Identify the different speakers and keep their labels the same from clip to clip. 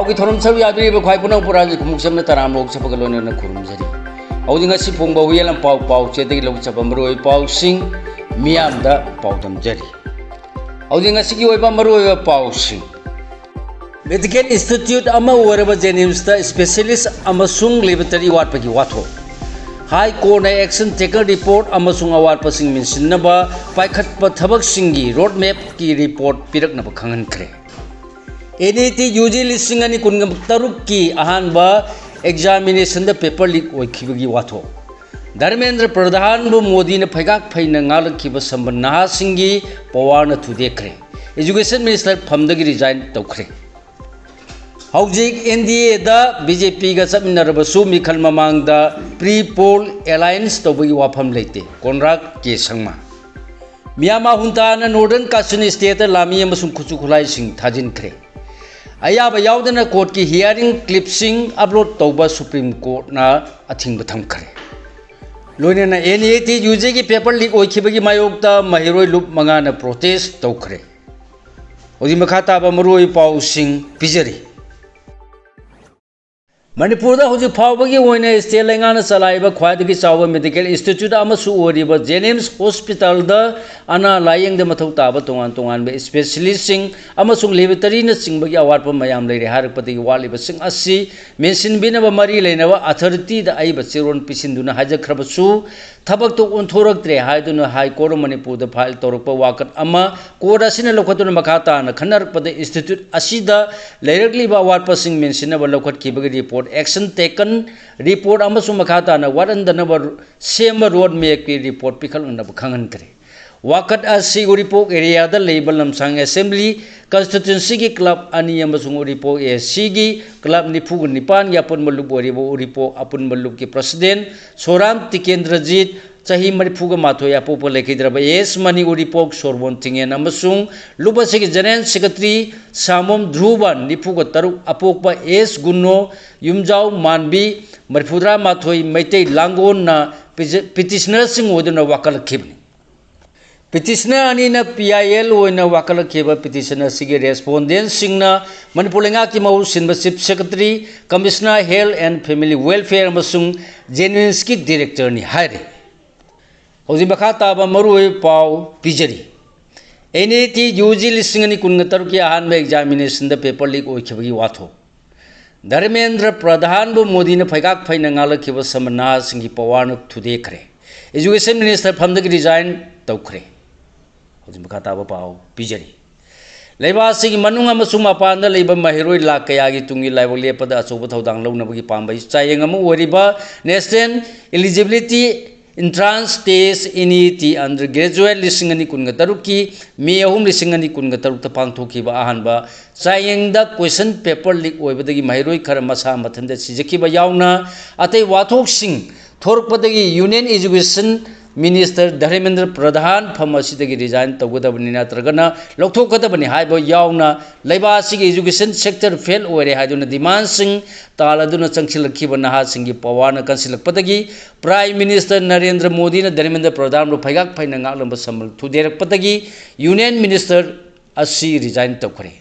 Speaker 1: पाव की थोरम सब यादरी बखाई पुना पुराजी कुमुक्सम तराम लोक सपगलोन न खुरुमजरी औदिंग असि फोंबा हुयेलम पाव पाव चेदगी लोक सपमरोय पाव सिंग मियामदा पावदम जरी औदिंग असि की ओइबा मरोय पाव सिंग मेडिकल इंस्टीट्यूट अमा ओरब जेनिम्स दा स्पेशलिस्ट अमसुंग लेबोरेटरी वाटपगी वाथो हाई कोर्ट ने एक्शन टेकर रिपोर्ट अमसुंग अवाटपसिंग मिनसिनबा पाइखटपा थबकसिंगी रोड मैप की रिपोर्ट पिरकनब खंगनख्रे NET UG लिसिंग अनि कुनगम तरुक की अहानबा एग्जामिनेशन द पेपर लीक ओइखिबगी वाथो धर्मेंद्र प्रधान बु मोदी ने फैगाक फैना ngalakhiba संबंध नहासिंगी पवार न थुदेख्रे एजुकेशन मिनिस्टर फमदगी रिजाइन तौख्रे हौजिक NDA दा BJP गा चमिनरबसु मिखल ममांग दा प्री पोल अलायंस तौबगी वाफम लेते कोनराक के संगमा मियामा हुंताना नॉर्दर्न काश्मीर स्टेट लामी अमसुंग खुचु खुलाई सिंह थाजिनख्रे अयाबा यावदना कोर्ट की हियरिंग क्लिपसिंग अपलोड तौबा सुप्रीम कोर्ट ना अथिंग थमख्रे लोइनेना NET UG की पेपर लीक ओइखिबगी मायोक्ता महिरोय लुप मंगाना प्रोटेस्ट तौख्रे ओजि मखाताबा मरोय पाव सिंह पिजरी मणिपुर हौजी फावगी स्टेट लेंगाना चलाइबा ख्वाइदगी चाव मेडिकल इंस्टीट्यूट जेनिम्स हॉस्पिटल अना लायेंग मथौ ताब तोंगान तोंगान स्पेशलिस्ट लेबोरेटरी चिंबगी अवाटप मयाम लेरे हारपदगी वालिबसिंग असि मेंसिनबिनब मरी लेनब अथॉरिटी दा आइब चिरोन पिसिंदुना हाजख्रबसु थबक तो ओंथोरक्त्रे हाइदुना हाई कोर्ट मणिपुर दा फाइल तौरप वाकत अमा कोर्ट असिना लौखतुना मखाताना खनरपद इंस्टीट्यूट असिदा लेरगलिबा अवाटपसिंग मेंसिनब लौखतखिबगी रिपोर्ट एक्शन टेकन रिपोर्ट मखाताना वारंदनब सेम रोड मैप की रिपोर्ट पिखलनब खंगनख्रे वाकत असी उरिपोक एरिया दा लेबल लमसांग असेंबली कंस्टिट्यूंसी की क्लब अनि उरिपोक AC की क्लब निफुग निपान की अपुन मल्लुब उरिपोक अपुन मल्लुब की प्रेसिडेंट सोराम टिकेंद्रजीत चाही मरिफुग माथो यापोप लेखिद्रब एस मनी उरिपोक सोरबोन तिंगेन लुबसे की जनरल सेक्रेटरी सामोम ध्रुवन निफुग तरुक अपोप एस गुन्नो युमजाव मानबी मरिफुद्रा माथोई मैते लांगोन पिटिशनर सिंह ओदना वाकलखिबनी पिटिशनर अनिना PIL ओइना वाकलखिबा पिटिशनर सिगे रेस्पोंडेंट सिंगना मणिपुर लेंगा की मौ सिनबा chief secretary commissioner health and family welfare अमसुंग जेन्युइन्स की डायरेक्टर नि हायरे हौजी मखाताबा मरुय पाव पिजरी NET UG लिसिंग अनि कुनगतरु की अहान में एग्जामिनेशन द पेपर लीक ओइखिबगी वाथो धर्मेंद्र प्रधान बु मोदी ने फैगाक फैना ngalakhiba समना सिंगी पवार न थुदेख्रे एजुकेशन मिनिस्टर फमदगी रिजाइन तौख्रे हौजी मखाताबा पाव पिजरी लेबासिगी मनुंग अमसुंग मपान दा लेबा महिरोय लाख कयागी तुंगी लाइबो लेपद अचौब थौदांग लौनबगी पांबई चायेंग अमु ओरिबा national eligibility entrance test NET undergraduate लिसिंग अनि कुनगतरुक की मे 3 लिसिंग अनि कुनगतरुक त पांथोखिबा अहानबा चायेंग दा क्वेश्चन पेपर लीक ओइबदगी महिरोय खर मसा मथन दा सिजखिबा यावना अतै वाथोक सिंह थोरपदगी union education minister Dharmendra Pradhan फम असिदगी रिजाइन तौगदबनि नत्रगना लौथोकदबनि हाइबो यावना लेबासिगी एजुकेशन सेक्टर फेल ओरे हाइदुना डिमांड सिंह तालदुना चंगसिलखिबा नहा सिंगी पवारना कंसिलकपदगी प्राइम मिनिस्टर नरेंद्र मोदी ने धर्मेंद्र प्रधान रो फैगाक फैना ngalamba समल थुदेरकपदगी यूनियन मिनिस्टर असि रिजाइन तौखरे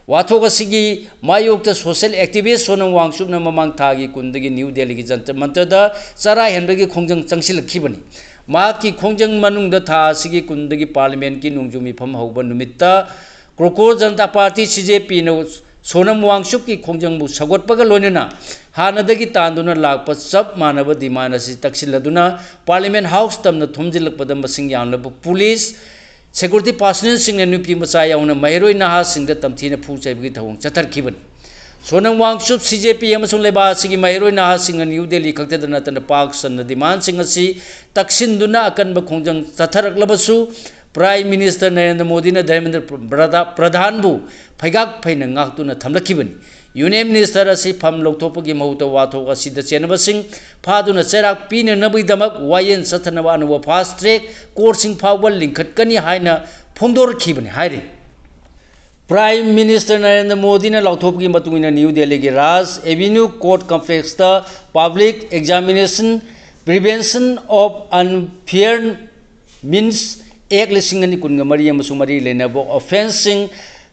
Speaker 1: वाथोक असिगी मायोक्त social activist Sonam वांगसुकना ममांग थागी कुंदगी new Delhi की जंतर मंतर दा चरा हेनबगी खोंजंग चंगसिलखिबनी माकी खोंजंग मनुंग दा था असिगी कुंदगी पार्लियामेंट की नुंगजुमी फम हौबा नुमित्ता क्रोकोर जनता पार्टी CJP न सोनम वांगसुक की खोंजंग बु सगोटपगा लोनेना हानदगी तांदुना लाकप सब मानव डिमांड असि तक्सिलदुना पार्लियामेंट हाउस तमना थुमजिलकपदा मसिंग यानलब पुलिस सिक्योरिटी पर्सनल सिंह नुपी मचा यावना महिरोय नहा सिंह तमथीना फू चैबगी थवंग चथरखिबन सोनम वांगसुक CJP अमसुंग लेबासिगी महिरोय नहा सिंह न्यू दिल्ली खक्तद नतन पाक सन डिमांड सिंह असि तक्सिंदुना अकनब खोंजंग चथरकलबसु प्राइम मिनिस्टर नरेंद्र मोदी ने धर्मेंद्र प्रधान बु फैगाक फैना ngaktuना थमलखिबनी यूनियन मिनिस्टर असि फम लौथोपगी मौत वाथोक असिद चेनबसिंग फादुना चेराक पीननबगीदमक वायेन सथनबा अनु fast track कोर्सिंग फावल लिंखटकनी हाइना फोंदोरखिबनी हाइरे prime minister Narendra Modi ने लौथोपगी मतुंगिना न्यू दिल्ली की राज एवेन्यू कोर्ट कॉम्प्लेक्स दा public examination prevention of unfair means एक लिसिंग अनि कुनगा मरी अमसु मरी लेनबो ऑफेंसिंग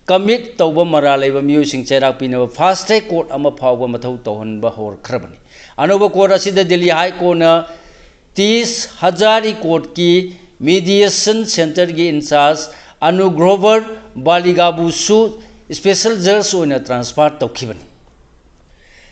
Speaker 1: कमिट तौब मरा लेब मियोसिंग चेराक पिनब फास्ट ट्रैक कोर्ट अमा फाउब मथौ तौहनब होरखरबनी अनोब कोर्ट असिदा दिल्ली हाई कोर्ट न 30 हजारी कोर्ट की मीडिएशन सेंटर की इंचार्ज अनुग्रोवर बालिगाबुसु स्पेशल जज होना transfer तौखिबनी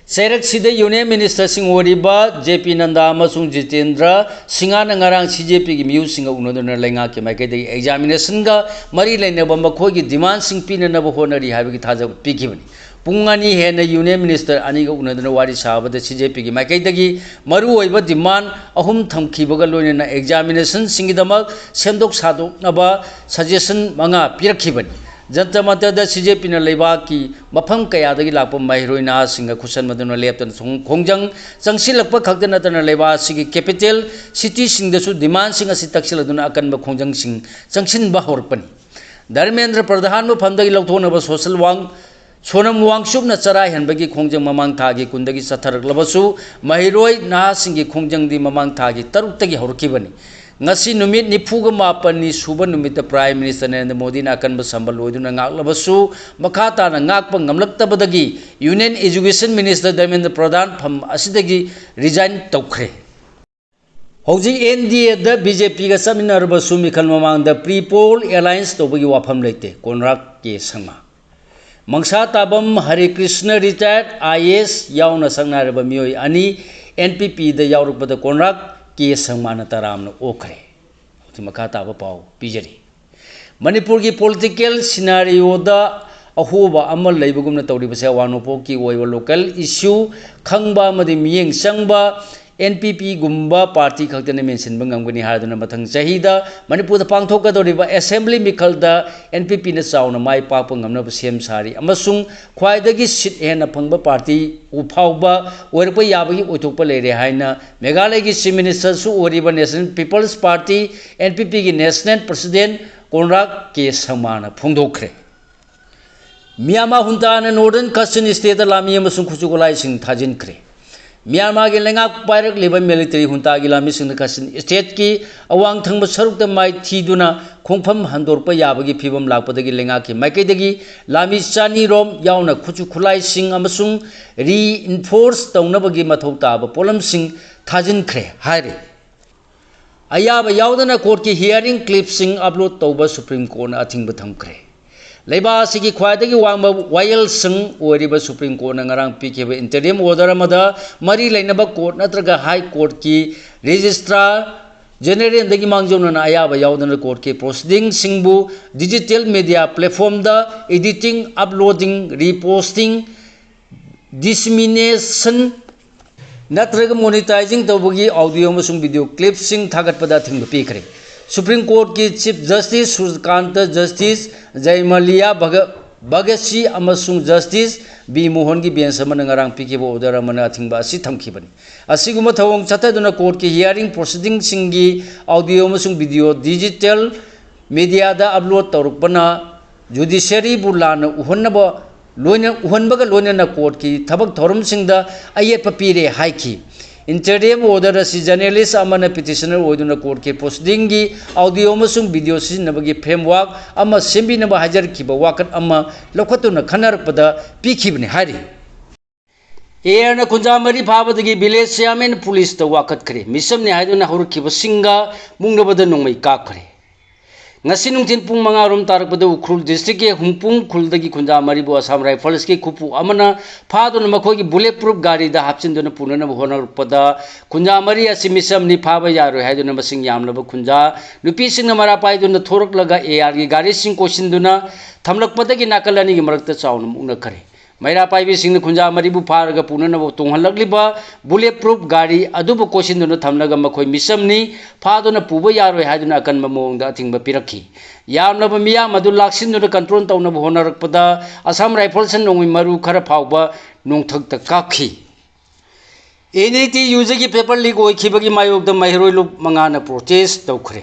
Speaker 1: सेरक सिदे union minister Singh ओरिबा JP Nanda अमसुंग Jitendra सिंगाना ngarang CJP की म्यू सिंग उनदुना लेंगा के माइके दे एग्जामिनेशन गा मरी लेनेब मखोय की डिमांड सिंग पिननब होनरी हाबी थाजब पिखिबनी पुंगानी हेन यूनियन मिनिस्टर अनिगा उनदुना वारी साबद CJP की माइके दगी मरु ओइबा डिमांड अहुम थमखिबगा लोइना एग्जामिनेशन सिंगिदमक सेंदोक सादोकनबा सजेशन मंगा पिरखिबनी जनता मतदा CJP न लेबा की मफम कयादगी लाप महिरोइना सिंग खुसन मदन लेप्तन खोंजंग चंगसिलप खक्त नतन लेबा सिगी कैपिटल सिटी सिंगदसु डिमांड सिंग असि तक्सिलदुना अकन खोंजंग सिंग चंगसिन बहरपनी धर्मेंद्र प्रधान मफमदगी लौथोनब सोशल वांग सोनम वांगसुब न चरा हेनबगी खोंजंग ममांग थागी कुंदगी सथरकलबसु महिरोइ नाहा सिंगी खोंजंग दी ममांग थागी तरुक्तगी हरकिबनी ngasi numit nifuga mapani suba numit prime minister Narendra Modi na akan basambal oiduna ngaklabasu makata na ngakpa ngamlaktabadagi union education minister Dharmendra Pradhan pham asidagi resign tawkhre hauji NDA da BJP ga saminarbasu mikhal mamang da pre-poll alliance tobagi wafam leite konrak ke sangma mangsa tabam Hare Krishna retired IAS yauna sangnaraba mioi ani NPP da yaurukbada konrak के संमान तराम ओखरे मखा पाव पीजरी मणिपुर की political सिनारियोद अहोब लेबगुम तौरीबसे अवानोपो की local issue खंबा मियेंग Chamba NPP गुम्बा party खक्तने mention बंगमगनी हादुना मथंग चाहिदा Manipur पांगथोकदोरिबा assembly मिखलदा NPP ने चाउना माई पाप ngमनब सेम सारी अमसुंग ख्वाइदगी सीट हेना फंगबा पार्टी उफाउबा ओरप याबगी ओथोप लेरे हाइना मेघालय की चीफ मिनिस्टर सु ओरिबा नेशनल पीपल्स पार्टी NPP की नेशनल प्रेसिडेंट कोनराक के समान फोंदोखरे म्यांमार हुंताना नॉर्दर्न कस्टर्न स्टेट लामी अमसुंग खुचुगोलाई सिंग थाजिनखरे म्यांमार के लेंगा पायरक लेबल मिलिटरी हुंता की लामी सिंह कस्टर्न स्टेट की अवांग थंग सरुक माई थीदुना खोंफम हंदोरप याबगी फिबम लापदगी लेंगा की माइकेदगी लामी चानी रोम याउना खुचु खुलाई सिंह अमसुंग रीइंफोर्स तौनबगी मथौ ताब पोलम सिंह थाजिनखरे हायरे अयाब याउदना कोर्ट की हियरिंग क्लिप सिंह अपलोड तौब सुप्रीम कोर्ट अथिंग थमखरे लेबासी की ख्वाइदगी वांग वायल संग ओरिबा सुप्रीम कोर्ट ngarang पिकेब इंटरिम ऑर्डर मदा मरी लेनब कोर्ट नत्रगा हाई कोर्ट की रजिस्ट्रार जनरल दगी मांगजोना अयाब याउदन कोर्ट के प्रोसीडिंग सिंगबु डिजिटल मीडिया प्लेटफॉर्म दा एडिटिंग अपलोडिंग रिपोस्टिंग डिसमिनेशन नत्रगा मोनेटाइजिंग तौबगी ऑडियो मसुंग वीडियो क्लिप सिंग थागतपदा थिंग पीखरे सुप्रीम कोर्ट की chief justice Suryakant justice Joymalya भगतसी अमसुंग जस्टिस बी मोहन की बेंच ngarang पिकेब ऑर्डर अमना थिंगबा असि थमखिबनी असिगुम थवंग चतदुना कोर्ट की हियरिंग प्रोसीडिंग सिंगी ऑडियो मसुंग वीडियो डिजिटल मीडिया दा अपलोड तौरपना जुडिशियरी बुलान उहनब लोइन उहनबगा लोइनना कोर्ट की थबक थौरम सिंगदा अयेप पीरे हाइखी इंटरिम ऑर्डर असि जर्नलिस्ट अमना पिटिशनर ओइदुना कोर्ट के प्रोसीडिंग की ऑडियो मसुंग वीडियो सिनबगी फ्रेमवर्क अमा सेंबिनब हाजरखिबा वाकत अमा लखतुना खनरपदा पिखिबने हारि एयरना कुंजामरी फाबदगी विलेज चेयरमैन पुलिस द वाकत खरे मिसमने हाइदुना हरखिबा सिंगा मुंगनबदा नोंमै काखरे ngasi nungtin pung mangarom tarakpada ukhul district ke humpung khuldagi kunjamari bo Assam Rifles ke khupu amana phaduna makhoi ki bulletproof gari da hapchinduna punana honarpada kunjamari asimisam ni phaba yaro haiduna masing yamlaba kunja nupi singna mara paiduna thorak laga AR ki gari sing kosinduna thamlakpada ki nakalani ki marakta chauna mungna khare मैरा पाइबी सिंह खुंजा मरीबू फारग पुननब तोंहलगलिबा bulletproof गाड़ी अदुब कोसिंदुन थमलग मखोय मिसमनी फादुन पुबा यारोय हादुन अकन ममोंग दा थिंग पिरखी यामलब मिया मदु लाक्सिंदुन कंट्रोल तौनब होनरकपदा असम राइफल्स नोंगि मरु खर फावबा नोंथक त काखी NIT यूजी की पेपर लीक होइखिबगी मायोगद महिरोय लुक मंगाना प्रोटेस्ट तौखरे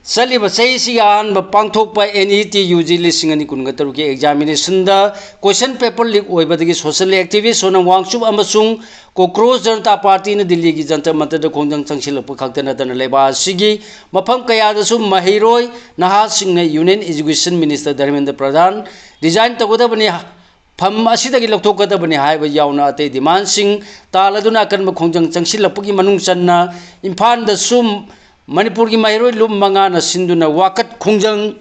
Speaker 1: चलिब चही अहम पांथोप NET UG लिंग अनी कुन तरुक एग्जामिनेशन क्वेश्चन पेपर लीक होइबदगी सोशल एक्टिविस्ट सोनम वांगचुक अमसुंग कॉकरोच जनता पार्टी ने दिल्ली की जंतर मंतर खोंजंग चंगसिलप खक्त नतन लेबा सिगी मफम कयादसु महिरोय नहासिंग यूनियन एजुकेशन मिनिस्टर धर्मेंद्र प्रधान डिजाइन तगदबनी फम असिदगी लौथोकदबनी हाइब यावना अतै डिमांड सिंग तालदुना अकनब खोंजंग चंगसिलपगी मनुंग चन्ना इम्फाल दसु मणिपुर की महिरोय लुप मंगाना सिंधुना वाकत खोंजंग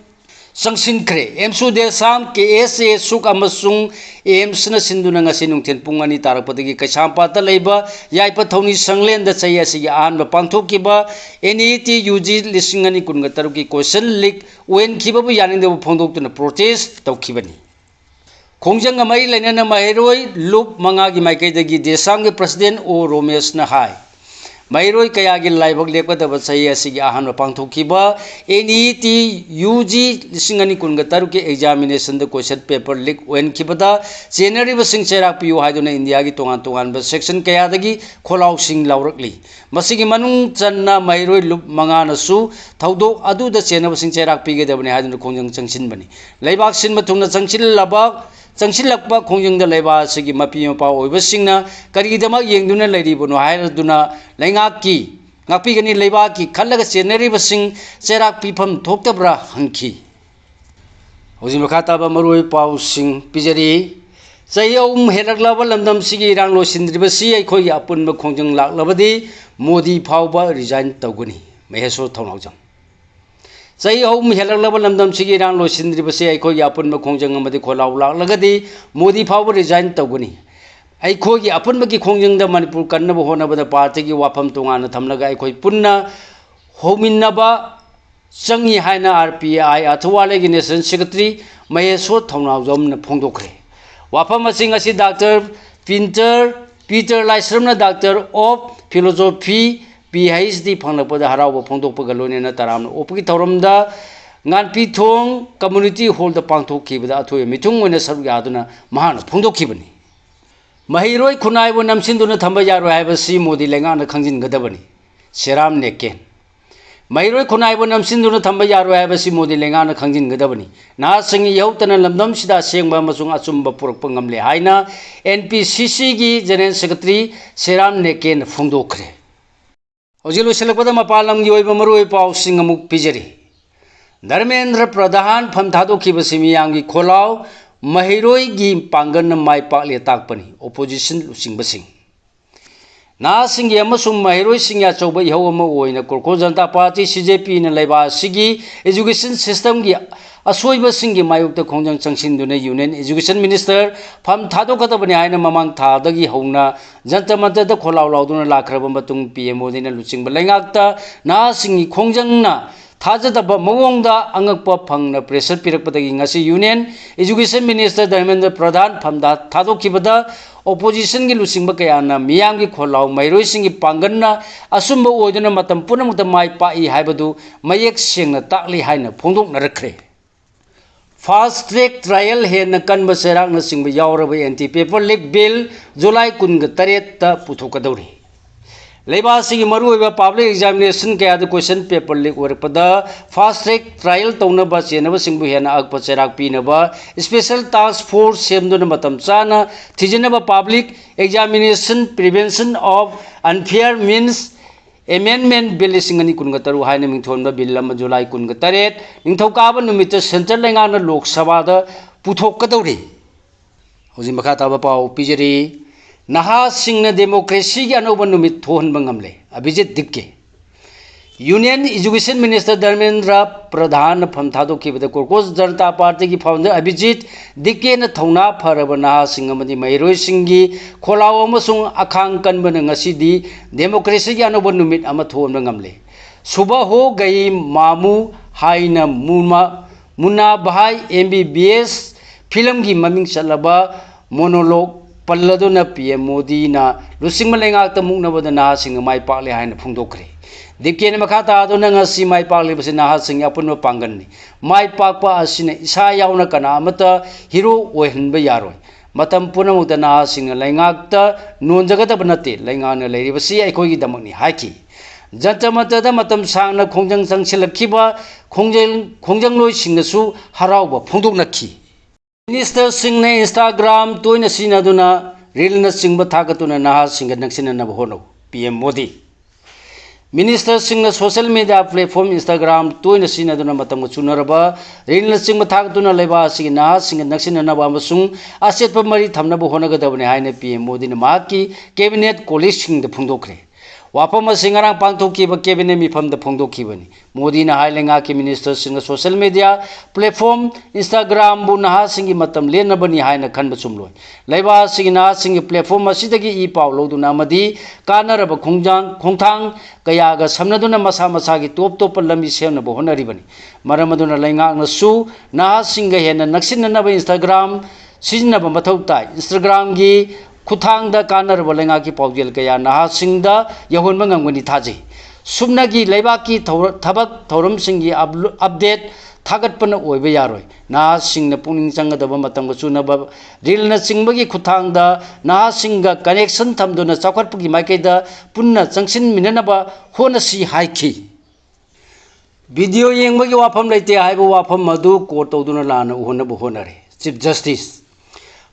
Speaker 1: संसिनख्रे एमसु देसाम KSA सुक अमसुंग एम्सना सिंधुना ngasi nungthen pung ani tarakpadagi kaisampata leiba yaipa thoni sanglen da chai asigi anba pangthokiba NET UG lising ani kunga taruki question leak wen khiba bu yaning da phongdoktuna protest tawkhibani khongjang amai lainana mahiroi lup manga gi maikai desam ge president O Romesh na hai महिरोय कया की लाइबक लेपदब चही असिगी अहम पांथोखिबा NET UG लिंग अनी कुन तरुक के examination द क्वेश्चन पेपर लीक ओनखिबदा चेनरिब सिंग चेराक पियो हाइदुना इंडिया की तोंगान तोंगान सेक्शन कयादगी खोलाव सिंग लाउरकली मसिगी मनुंग चन्ना महिरोय लुप मंगानसु थौदो अदुदा चेनब सिंग चेराक पिगेदबने हाइदुना खोंजंग चंगसिनबनी लेबाक सिन मथुंगना चंगसिललबा चंगसिलक्पा खोंजंग द लेबा सिगी मपि Mopa ओइबसिंगना करिगिदमा येंगदुना लेरिबनो हाइरदुना लैंगाकी ngakpigani leibaki khallaga chenaribasing cherak pifam thoktabra hangki hojim khata ba maroi pau sing pijari chayom helaklaba lamdam sigi rang lo sindribasi aikhoi apun ba khongjang laklabadi modi phauba resign tawgani meheso thonawjang chayom helaklaba lamdam sigi rang lo sindribasi aikhoi apun ba khongjang amadi kholaw laklagadi modi phauba resign tawgani अखोगी अपुनबगी खोंजंग मणिपुर कन्नब होनबद party की वाफम तोंगाना थमलगा अखोई पुन्ना होमिन्नबा चंगी हाइना RPI Athawale की नेशनल सेक्रेटरी महेशो थौनावजमना फोंदोखरे वाफम असिंग असि डॉक्टर पीटर लाइसरमना डॉक्टर ऑफ फिलोसॉफी PhD फंगलपद हराव फोंदोपग लोनेना तरामना ओपगी थौरमदा nganpi thong community hall da pangthokibada athoi mithung oina saruk yaduna mahana फोंदोखिबनी महिरोय खुनाइबो नमसिंदुना थंबा यारो हाइबसी मोदी लेंगाना खंजिनगदबनी सेराम नेकेन महिरोय खुनाइबो नमसिंदुना थंबा यारो हाइबसी मोदी लेंगाना खंजिनगदबनी ना संगी यौतना लमदम सिदा सेंगबा मसुंग अचुंबा पुरकप ngamle हाइना NPCC की जनरल सेक्रेटरी सेराम नेकेन फोंदोखरे होजिलो सेलकपदा मपालम की ओइबा मरोय पाउ सिंग अमुक पिजरी धर्मेंद्र प्रधान फम थादोखिबसी मियांगी खोलाव महिरोय की पांगन माय पाले ताकपनी ओपोजिशन लुसिंगबसिंग नासिंगी अमसुंग महिरोय सिंग अचौब इहौ अमा ओइना कोरखो जनता पार्टी CJP न लेबा सिगी एजुकेशन सिस्टम की असोइब सिंगी मायुक्त खोंजंग चंगसिंदुना यूनियन एजुकेशन मिनिस्टर फम थादोकतबनी हाइना ममांग थादगी हौना जनता मंतर द खोलाव लाउदुना लाखरब मतुंग PM मोदीना लुचिंग बलैंगाक्ता नासिंगी खोंजंगना थाजदब मवोंगदा अंगप फंगना प्रेशर पिरकपदगी ngasi union education minister Dharmendra Pradhan फमदा थादोखिबदा ओपोजिशन की लुसिंग कयाना मियाम की खोलाव महिरोय सिंग पांगनना असुंब ओइदना मतम पुनमुक्त माय पाई हाइबदु मयेक सेंगना ताकली हाइना फोंदोकनरखरे फास्ट ट्रैक ट्रायल हेन कनब सेरांगना सिंग यावरब anti paper leak bill July 28 ता पुथोकदौरी लेबासी मरुब पब्लिक एग्जामिनेशन क्या क्वेश्चन पेपर लीक होरपद फास्ट ट्रैक ट्रायल तौनब चेनब सिंबु हेन अगप चेराक पीनब स्पेशल टास्क फोर्स सेमदुना मतम चाना थिजनब public examination prevention of unfair means amendment bill लिंग अनी कुन तरु हाइना मिंथोनब बिल जुलाई 28 निंथौकाब नुमित सेंट्रल लेंगाना लोक सभा पुथोकदौरी होजि मखा ताब पाउ पिजरी नहा सिंह डेमोक्रेसी की अनौब नुमित थोहनब ngamle Abhijeet Dikke union education minister Dharmendra Pradhan फम थादोखिबदा कोरकोस जनता पार्टी की फाउंडर अभिजीत दिक्के न थौना फरब नहा सिंह अमदी महिरोय सिंगी खोलाव अमसुंग अखांग कनबन ngasi डेमोक्रेसी की अनौब नुमित अमा थोहनब ngamle सुबह हो गई मामू हाइना मुन्ना भाई MBBS फिल्म की ममिंग चलबा मोनोलॉग पल्लदुना PM मोदी ना लुसिंग लेंगाक मुक्नबद नासिंग माय पाले हाइना फोंदोखरे दिकेन मखा तादुना ngasi माय पाले बसे नासिंग अपुन पांगननी माय पाकपा असिना इसा यावना कना अमता हीरो ओहनब यारोय मतम पुनमुक्त नासिंग लेंगाक नोंजगदब नते लेंगाना लेरिबसी अखोगी दमकनी hockey Jantar Mantar matam sangna khongjang changsilakhiba khongjangloisingnasu harauba phongdoknakhi. Minister singna Instagram toina sinaduna rilna singba thagatuna naha singa naksinana hono PM Modi. Minister singna social media platform Instagram toina sinaduna matam chunaraba rilna singba thagatuna leba sigi naha singa naksinana amasung asetpa mari thamnaba honagadabane haina PM Modi na mahaki cabinet college singda phongdokre. Wapam singarang pangthokiba cabinet mifamda phongdokhibani. Modi na hailenga ki minister singa social media platform Instagram bu naha singi matam lenabani haina khanba chumloi. Laiba singi naha singi platform asidagi I paw loduna amadi kanaraba khongthang kayaga samnaduna masa masagi top lambi semnaba honaribani. Maramaduna laingakna su naha singa hena naksinanaba Instagram sizinaba mathau tai. Instagram gi Kuthangda kanaraba laingaki paujel kaya naha singda yahonba ngamgani thaji. Sumnagi laibaki thabak thoram singi update thagatpana oiba yaroi. Naha singna pungning changadaba matamga chunaba rilna singbagi kuthangda naha singa connection thamduna chakhatpagi maikaida punna changsin minanaba honasi haiki. Video yengbagi wafam laite haiba wafam madu court tawduna lana uhonaba honare. Chief Justice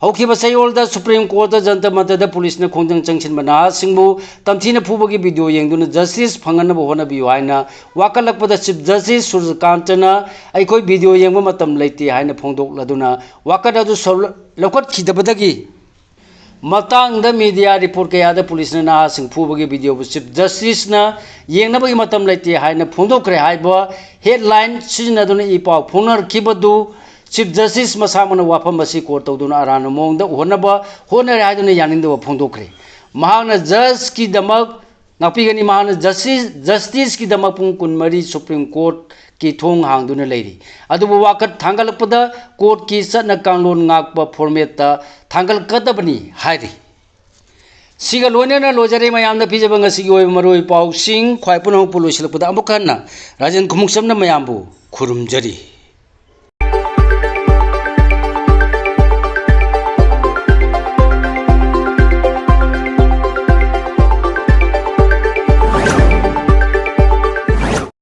Speaker 1: Hokiba sayolda Supreme Court Jantar Mantar police na khongjang changsin bana singbu tamthina phubagi video yengduna justice phangana bo hona biu haina wakalakpada Chief Justice Suryakantana aikoi video yengba matam leite haina phongdok laduna wakadadu lokot khidabadagi matangda media report kayada police na sing phubagi video bu Chief Justice na yengnabagi matam leite haina phongdokre haiba headline sizinaduna ipaw phongnar khibadu Chief Justice masamana wafam masi court tawduna arana mongda honaba honare haiduna yaningda phongdokre. Mahana judge ki damak ngapigani mahana justice ki damak pung kunmari Supreme Court ki thong hangduna leiri. Adubu wakat thangalakpada court ki satna kanglon ngakpa format ta thangal kadabani hairi. Siga loinana lojare mayamna pijaba ngasi gi oiba maroi paw sing khwai punong pulusilakpada amukhanna Rajan Khumuksamna mayambu khurumjari.